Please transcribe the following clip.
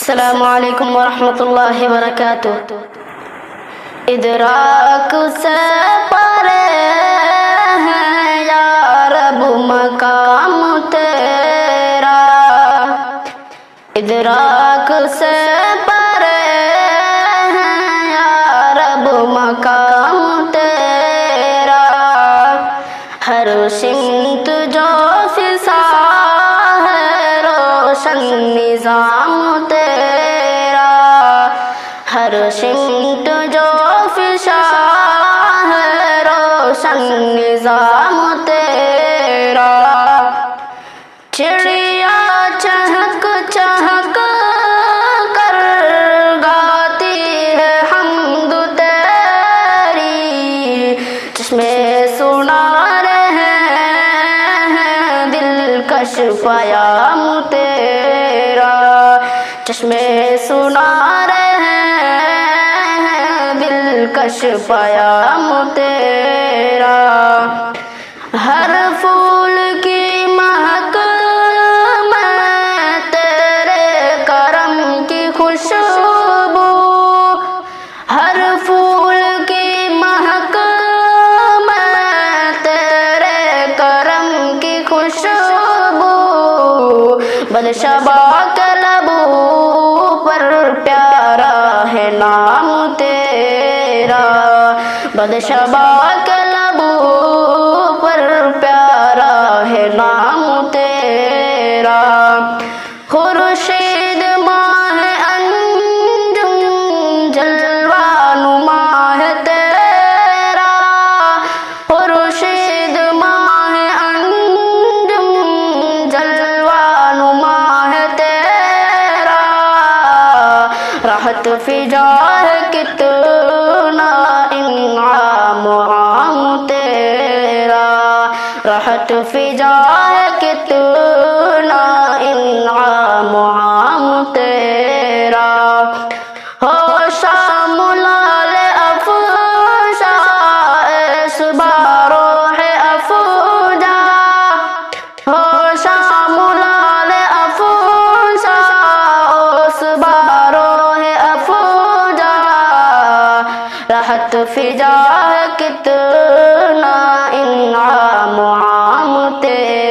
السلام علیکم ورحمۃ اللہ وبرکاتہ۔ ادراک سے پرے ہے یا رب مقام تیرا، ادراک سے پرے ہے یا رب مقام تیرا، ہر سمت جو فضا ہے روشن نظام تیرا، ہر سمت جو فضا ہے روشن نظام تیرا، چڑیا چہک چہک کر گاتی ہے حمد تیری، چشمے سنا رہے ہیں دلکش پیام تیرا، چشمے سنا رہے ہیں دلکش پیام تیرا، ہر پھول کی مہک میں تیرے کرم کی خوشبو، ہر پھول کی مہک میں تیرے کرم کی خوشبو، بدشبہ کے لبوں پر پیارا ہے نام تیرا، بدشبہ کے لبوں پر پیارا ہے نام تیرا، خورشید ماہ انجم جلوہ نما ہے تیرا، خورشید ماہ انجم جلوہ نما ہے تیرا، راحت فضا ہے کتنا انعام عام تیرا، راحت فضا ہے کتنا انعام عام تیرا، ہو شام لال افزا صبح روح افزا، ہو شام لال افزا صبح روح افزا، راحت فضا ہے کتنا انعام عام تیرا۔